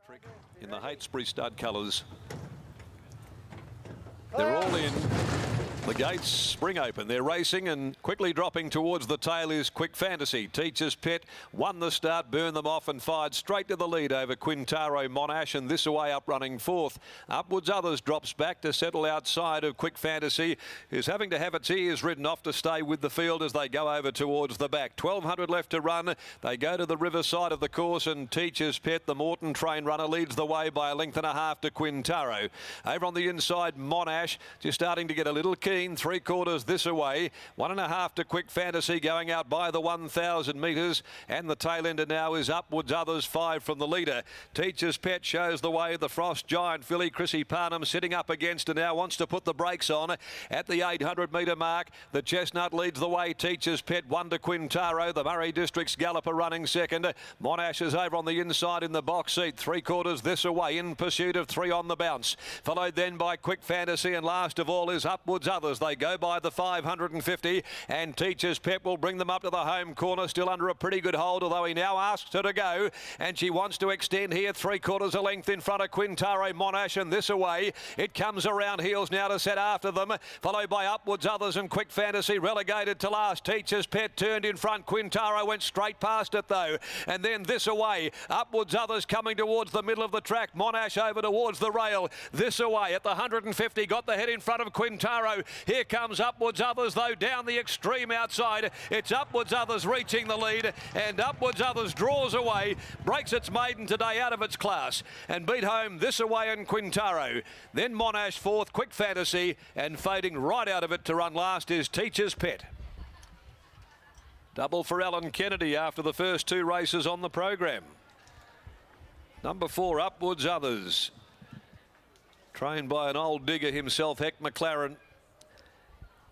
Electric in the Heytesbury stud colours. They're all in. The gates spring open. They're racing, and quickly dropping towards the tail is Quick Fantasy. Teacher's Pet won the start, burned them off and fired straight to the lead over Quintaro Monash, and This Away up running fourth. Upwards Others drops back to settle outside of Quick Fantasy, who's having to have its ears ridden off to stay with the field as they go over towards the back. 1200 left to run. They go to the river side of the course, and Teacher's Pet, the Morton train runner, leads the way by a length and a half to Quintaro. Over on the inside, Monash just starting to get a little keen. 3/4 This Away. 1.5 to Quick Fantasy going out by the 1,000 metres. And the tail ender now is Upwards Others, 5 from the leader. Teacher's Pet shows the way. The Frost Giant filly, Chrissy Parnham, sitting up against her now, wants to put the brakes on at the 800 metre mark. The Chestnut leads the way. Teacher's Pet 1 to Quintaro. The Murray District's Galloper running second. Monash is over on the inside in the box seat. 3/4 This Away in pursuit of 3 on the bounce. Followed then by Quick Fantasy, and last of all is Upwards Others. They go by the 550, and Teacher's Pet will bring them up to the home corner, still under a pretty good hold, although he now asks her to go, and she wants to extend here. 3/4 a length in front of Quintaro Monash, and This Away. It comes around heels now to set after them, followed by Upwards Others and Quick Fantasy relegated to last. Teacher's Pet turned in front. Quintaro went straight past it though, and then This Away. Upwards Others coming towards the middle of the track. Monash over towards the rail. This Away at the 150 got the head in front of Quintaro. Here comes Upwards Others though down the extreme outside. It's Upwards Others reaching the lead, and Upwards Others draws away, breaks its maiden today out of its class, and beat home This Away and Quintaro. Then Monash fourth, Quick Fantasy, and fading right out of it to run last is Teacher's Pet. Double for Alan Kennedy after the first 2 races on the program. Number 4, Upwards Others, trained by an old digger himself, Heck McLaren.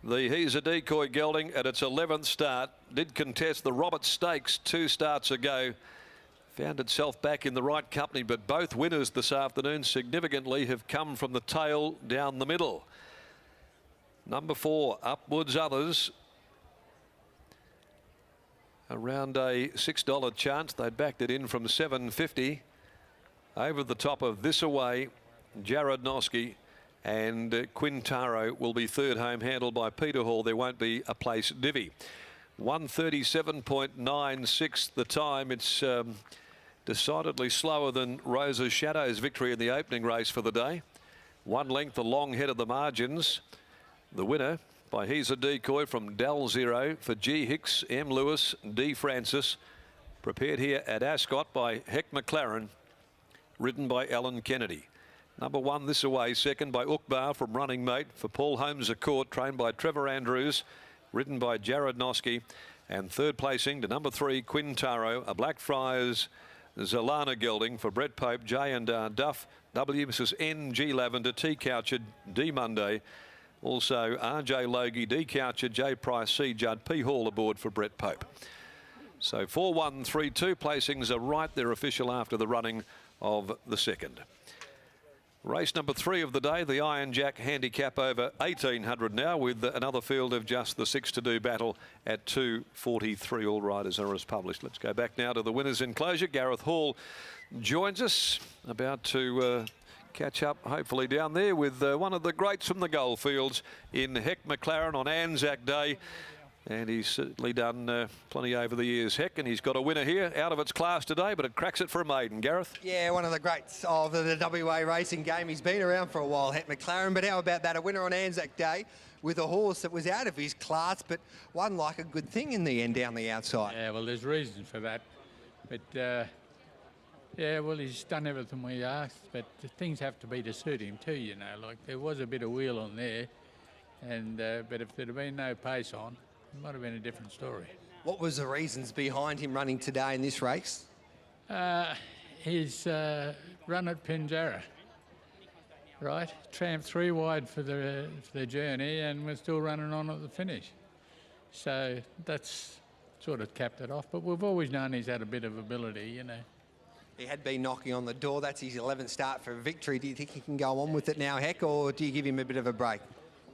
He's a Decoy gelding at its 11th start. Did contest the Roberts Stakes 2 starts ago. Found itself back in the right company, but both winners this afternoon significantly have come from the tail down the middle. Number 4, Upwards Others. Around a $6 chance. They backed it in from $7.50. Over the top of This Away, Jared Noski, and Quintaro will be third home, handled by Peter Hall. There won't be a place divvy. 1:37.96 the time. It's decidedly slower than Rosa's Shadow's victory in the opening race for the day. 1 length along head of the margins. The winner by He's a Decoy from Dal Zero for G. Hicks, M. Lewis, D. Francis. Prepared here at Ascot by Heck McLaren, ridden by Alan Kennedy. Number 1, This Away, second by Ukbar from Running Mate for Paul Holmes of Court, trained by Trevor Andrews, ridden by Jared Noski, and third placing to number 3, Quintaro, a Blackfriars Zalana gelding for Brett Pope, J&R Duff, W. Mrs. N. G. Lavender, T. Couchard, D. Monday, also R.J. Logie, D. Couchard, J. Price, C. Judd, P. Hall aboard for Brett Pope. So 4, 1, 3, 2 placings are right. They're official after the running of the second. Race number 3 of the day, the Iron Jack handicap over 1800 now, with another field of just the 6 to do battle at 2:43. All riders are as published. Let's go back now to the winners' enclosure. Gareth Hall joins us, about to catch up hopefully down there with one of the greats from the goldfields in Heck McLaren on Anzac Day. And he's certainly done plenty over the years, Heck, and he's got a winner here out of its class today, but it cracks it for a maiden. Gareth? Yeah, one of the greats of the WA racing game. He's been around for a while, Heck McLaren, but how about that? A winner on Anzac Day with a horse that was out of his class, but won like a good thing in the end down the outside. Yeah, well, there's reason for that. But, yeah, well, he's done everything we asked, but things have to be to suit him too, you know. Like, there was a bit of wheel on there, and but if there'd have been no pace on, it might have been a different story. What was the reasons behind him running today in this race? His run at Pinjarra, right? Tramped 3 wide for the journey, and we're still running on at the finish. So that's sort of capped it off. But we've always known he's had a bit of ability, you know. He had been knocking on the door. That's his 11th start for a victory. Do you think he can go on with it now, Heck, or do you give him a bit of a break?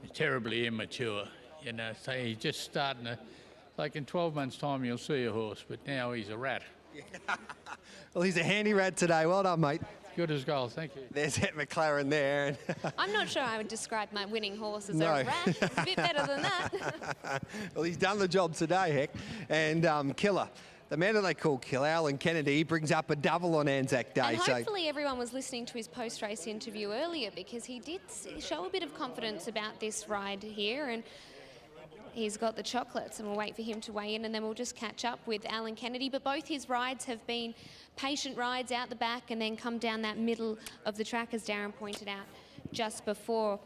He's terribly immature. You know, so he's just starting to, like in 12 months' time, you'll see a horse, but now he's a rat. Well, he's a handy rat today. Well done, mate. Good as gold, thank you. There's Het McLaren there. I'm not sure I would describe my winning horse as No. a rat. It's a bit better than that. Well, he's done the job today, Heck. And Killer, the man that they call Killer, Alan Kennedy, he brings up a double on Anzac Day. And hopefully everyone was listening to his post-race interview earlier, because he did show a bit of confidence about this ride here, and he's got the chocolates, and we'll wait for him to weigh in, and then we'll just catch up with Alan Kennedy. But both his rides have been patient rides out the back and then come down that middle of the track, as Darren pointed out just before.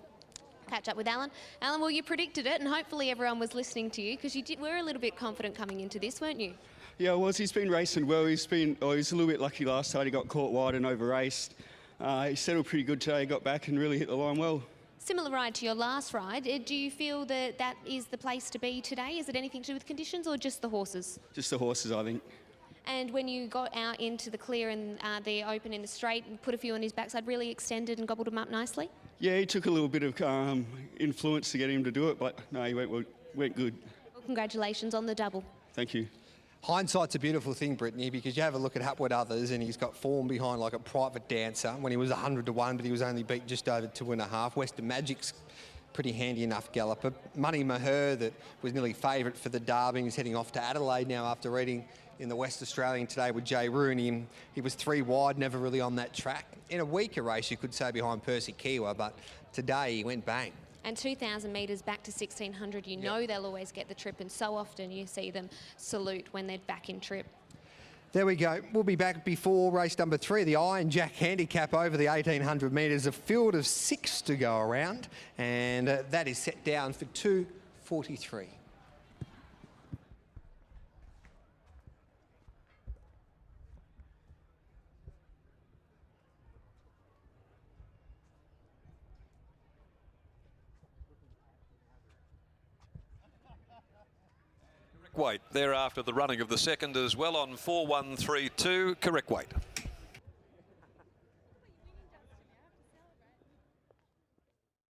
Catch up with Alan. Alan, well, you predicted it, and hopefully everyone was listening to you, because you were a little bit confident coming into this, weren't you? Yeah, well, he's been racing well. He was a little bit lucky last time. He got caught wide and over-raced. He settled pretty good today. He got back and really hit the line well. Similar ride to your last ride. Do you feel that that is the place to be today? Is it anything to do with conditions or just the horses? Just the horses, I think. And when you got out into the clear and the open in the straight and put a few on his backside, really extended and gobbled him up nicely? Yeah, he took a little bit of influence to get him to do it, but no, he went good. Well, congratulations on the double. Thank you. Hindsight's a beautiful thing, Brittany, because you have a look at Hapwood Others and he's got form behind like a private dancer when he was 100 to 1, but he was only beat just over 2.5. Western Magic's pretty handy enough galloper. Money Maher, that was nearly favourite for the Derby, he's heading off to Adelaide now after reading in the West Australian today with Jay Rooney. He was 3 wide, never really on that track. In a weaker race, you could say, behind Percy Kiwa, but today he went bang. And 2,000 metres back to 1,600, you know they'll always get the trip, and so often you see them salute when they're back in trip. There we go. We'll be back before race number 3, the Iron Jack handicap over the 1,800 metres. A field of 6 to go around, and that is set down for 2:43. Weight thereafter the running of the second as well on 4-1-3-2. Correct weight.